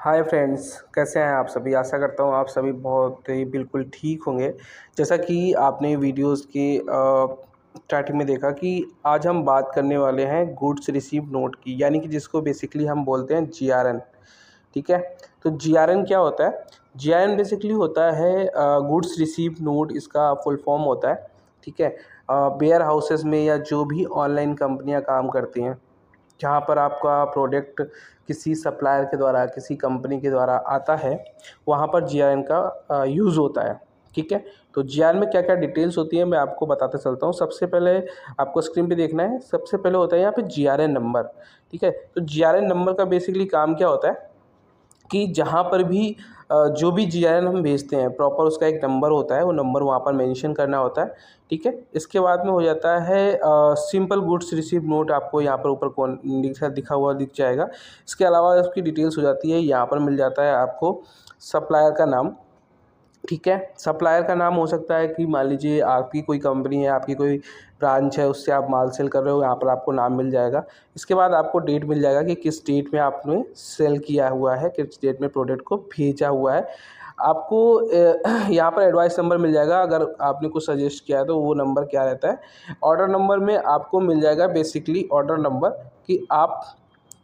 Hi friends, कैसे हैं आप सभी। आशा करता हूँ आप सभी बहुत ही बिल्कुल ठीक होंगे। जैसा कि आपने वीडियोस के स्टार्टिंग में देखा कि आज हम बात करने वाले हैं गुड्स रिसीव नोट की, यानी कि जिसको बेसिकली हम बोलते हैं जीआरएन। ठीक है। तो जीआरएन क्या होता है? जीआरएन बेसिकली होता है गुड्स रिसीव नोट, इसका फुल फॉर्म होता है। ठीक है। वेयर हाउसेस में या जो भी ऑनलाइन कंपनियां काम करती हैं, जहाँ पर आपका प्रोडक्ट किसी सप्लायर के द्वारा, किसी कंपनी के द्वारा आता है, वहाँ पर जीआरएन का यूज़ होता है। ठीक है। तो जीआरएन में क्या क्या डिटेल्स होती है मैं आपको बताते चलता हूँ। सबसे पहले आपको स्क्रीन पे देखना है, सबसे पहले होता है यहाँ पे जीआरएन नंबर। ठीक है। तो जीआरएन नंबर का बेसिकली काम क्या होता है कि जहाँ पर भी जो भी जीआरएन हम भेजते हैं, प्रॉपर उसका एक नंबर होता है, वो नंबर वहाँ पर मेंशन करना होता है। ठीक है। इसके बाद में हो जाता है सिंपल गुड्स रिसीव नोट, आपको यहाँ पर ऊपर कौन दिखा हुआ दिख जाएगा। इसके अलावा उसकी डिटेल्स हो जाती है, यहाँ पर मिल जाता है आपको सप्लायर का नाम। ठीक है। सप्लायर का नाम हो सकता है कि मान लीजिए आपकी कोई कंपनी है, आपकी कोई ब्रांच है, उससे आप माल सेल कर रहे हो, यहाँ पर आपको नाम मिल जाएगा। इसके बाद आपको डेट मिल जाएगा कि किस डेट में आपने सेल किया हुआ है, किस डेट में प्रोडक्ट को भेजा हुआ है। आपको यहाँ पर एडवाइस नंबर मिल जाएगा, अगर आपने कुछ सजेस्ट किया है तो वो नंबर क्या रहता है। ऑर्डर नंबर में आपको मिल जाएगा बेसिकली ऑर्डर नंबर, कि आप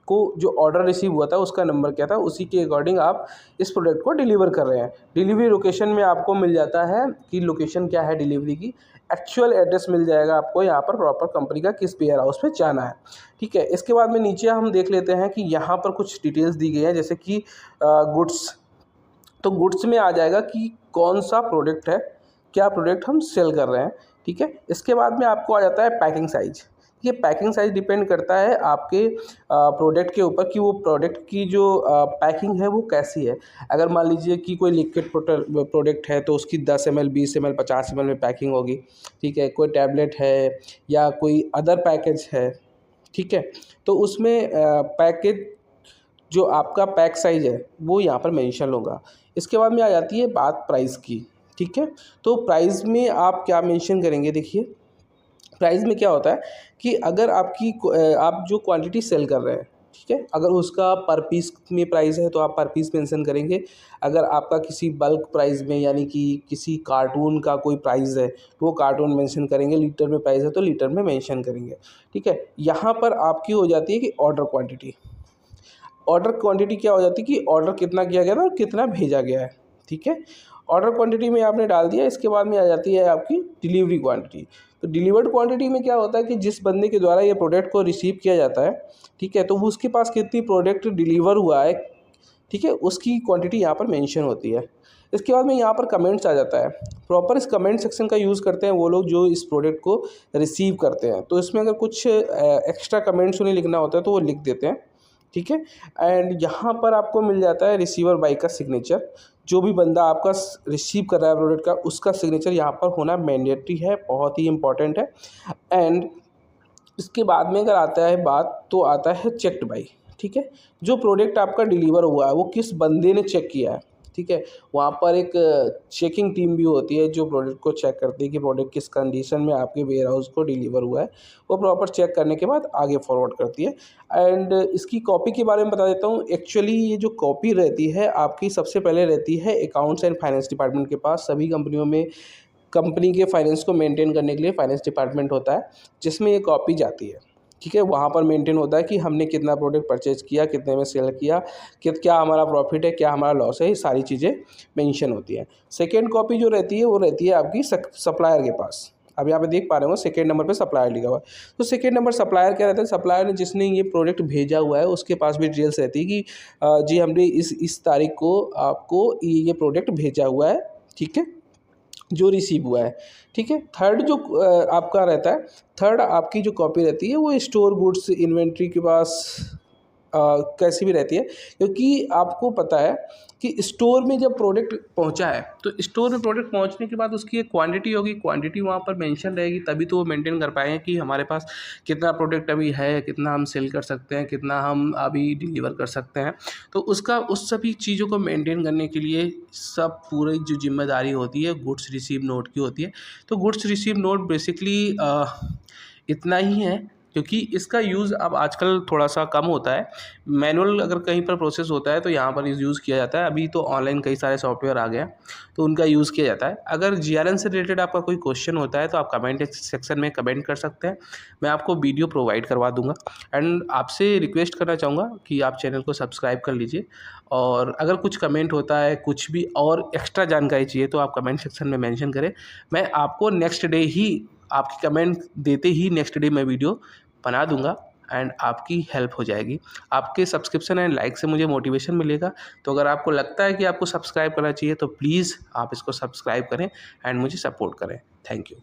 को जो ऑर्डर रिसीव हुआ था उसका नंबर क्या था, उसी के अकॉर्डिंग आप इस प्रोडक्ट को डिलीवर कर रहे हैं। डिलीवरी लोकेशन में आपको मिल जाता है कि लोकेशन क्या है डिलीवरी की। एक्चुअल एड्रेस मिल जाएगा आपको यहाँ पर, प्रॉपर कंपनी का किस वेयर हाउस पे जाना है। ठीक है। इसके बाद में नीचे हम देख लेते हैं कि यहाँ पर कुछ डिटेल्स दी गई हैं, जैसे कि गुड्स। तो गुड्स में आ जाएगा कि कौन सा प्रोडक्ट है, क्या प्रोडक्ट हम सेल कर रहे हैं। ठीक है। इसके बाद में आपको आ जाता है पैकिंग साइज। ये पैकिंग साइज डिपेंड करता है आपके प्रोडक्ट के ऊपर कि वो प्रोडक्ट की जो पैकिंग है वो कैसी है। अगर मान लीजिए कि कोई लिक्विड प्रोडक्ट है तो उसकी 10 ml 20 ml 50 ml में पैकिंग होगी। ठीक है। कोई टैबलेट है या कोई अदर पैकेज है। ठीक है। तो उसमें पैकेज जो आपका पैक साइज है वो यहाँ पर मेंशन होगा। इसके बाद में आ जाती है बात प्राइस की। ठीक है। तो प्राइस में आप क्या मेंशन करेंगे, देखिए प्राइस में क्या होता है कि अगर आप जो क्वांटिटी सेल कर रहे हैं, ठीक है, अगर उसका पर पीस में प्राइस है तो आप पर पीस मेंशन करेंगे। अगर आपका किसी बल्क प्राइस में, यानी कि किसी कार्टून का कोई प्राइस है तो वो कार्टून मेंशन करेंगे। लीटर में प्राइस है तो लीटर में मेंशन करेंगे। ठीक है। यहाँ पर आपकी हो जाती है कि ऑर्डर क्वांटिटी। ऑर्डर क्वांटिटी क्या हो जाती है कि ऑर्डर कितना किया गया था और कितना भेजा गया है। ठीक है। ऑर्डर क्वांटिटी में आपने डाल दिया। इसके बाद में आ जाती है आपकी डिलीवरी क्वांटिटी। तो डिलीवर्ड क्वांटिटी में क्या होता है कि जिस बंदे के द्वारा ये प्रोडक्ट को रिसीव किया जाता है, ठीक है, तो वो उसके पास कितनी प्रोडक्ट डिलीवर हुआ है, ठीक है, उसकी क्वांटिटी यहाँ पर मेंशन होती है। इसके बाद में यहाँ पर कमेंट्स आ जाता है। प्रॉपर इस कमेंट सेक्शन का यूज़ करते हैं वो लोग जो इस प्रोडक्ट को रिसीव करते हैं। तो इसमें अगर कुछ एक्स्ट्रा कमेंट्स उन्हें लिखना होता है तो वो लिख देते हैं। ठीक है। एंड यहाँ पर आपको मिल जाता है रिसीवर बाई का सिग्नेचर। जो भी बंदा आपका रिसीव कर रहा है प्रोडक्ट का, उसका सिग्नेचर यहाँ पर होना मैंडेटरी है, बहुत ही इंपॉर्टेंट है। एंड इसके बाद में अगर आता है बात, तो आता है चेक्ड बाई। ठीक है। जो प्रोडक्ट आपका डिलीवर हुआ है वो किस बंदे ने चेक किया है। ठीक है। वहाँ पर एक चेकिंग टीम भी होती है जो प्रोडक्ट को चेक करती है कि प्रोडक्ट किस कंडीशन में आपके वेयर हाउस को डिलीवर हुआ है। वो प्रॉपर चेक करने के बाद आगे फॉरवर्ड करती है। एंड इसकी कॉपी के बारे में बता देता हूँ। एक्चुअली ये जो कॉपी रहती है आपकी, सबसे पहले रहती है अकाउंट्स एंड फाइनेंस डिपार्टमेंट के पास। सभी कंपनियों में कंपनी के फाइनेंस को मेंटेन करने के लिए फाइनेंस डिपार्टमेंट होता है, जिसमें ये कॉपी जाती है। ठीक है। वहाँ पर मेंटेन होता है कि हमने कितना प्रोडक्ट परचेज किया, कितने में सेल किया, क्या हमारा प्रॉफिट है, क्या हमारा लॉस है, ये सारी चीज़ें मेंशन होती हैं। सेकेंड कॉपी जो रहती है वो रहती है आपकी सप्लायर के पास। अब यहाँ पे देख पा रहे हो सेकेंड नंबर पे सप्लायर लिखा हुआ है। तो सेकेंड नंबर सप्लायर क्या रहता है, सप्लायर ने जिसने ये प्रोडक्ट भेजा हुआ है उसके पास भी डिटेल्स रहती है कि जी हमने इस तारीख को आपको ये प्रोडक्ट भेजा हुआ है। ठीक है, जो रिसीव हुआ है। ठीक है। थर्ड जो आपका रहता है, थर्ड आपकी जो कॉपी रहती है वो स्टोर गुड्स इन्वेंट्री के पास कैसी भी रहती है, क्योंकि आपको पता है कि स्टोर में जब प्रोडक्ट पहुंचा है तो स्टोर में प्रोडक्ट पहुंचने के बाद उसकी एक क्वांटिटी होगी, क्वांटिटी वहाँ पर मेंशन रहेगी, तभी तो वो मेंटेन कर पाएंगे कि हमारे पास कितना प्रोडक्ट अभी है, कितना हम सेल कर सकते हैं, कितना हम अभी डिलीवर कर सकते हैं। तो उसका उस सभी चीज़ों को मेंटेन करने के लिए सब पूरी जो जिम्मेदारी होती है गुड्स रिसीव नोट की होती है। तो गुड्स रिसीव नोट बेसिकली इतना ही है, क्योंकि इसका यूज़ अब आजकल थोड़ा सा कम होता है। मैनुअल अगर कहीं पर प्रोसेस होता है तो यहाँ पर यूज़ किया जाता है। अभी तो ऑनलाइन कई सारे सॉफ्टवेयर आ गए हैं तो उनका यूज़ किया जाता है। अगर जीआरएन से रिलेटेड आपका कोई क्वेश्चन होता है तो आप कमेंट सेक्शन में कमेंट कर सकते हैं, मैं आपको वीडियो प्रोवाइड करवा दूंगा। एंड आपसे रिक्वेस्ट करना चाहूँगा कि आप चैनल को सब्सक्राइब कर लीजिए, और अगर कुछ कमेंट होता है, कुछ भी और एक्स्ट्रा जानकारी चाहिए तो आप कमेंट सेक्शन में मेंशन करें। मैं आपको नेक्स्ट डे ही, आपकी कमेंट देते ही नेक्स्ट डे मैं वीडियो बना दूंगा एंड आपकी हेल्प हो जाएगी। आपके सब्सक्रिप्शन एंड लाइक से मुझे मोटिवेशन मिलेगा। तो अगर आपको लगता है कि आपको सब्सक्राइब करना चाहिए तो प्लीज़ आप इसको सब्सक्राइब करें एंड मुझे सपोर्ट करें। Thank you.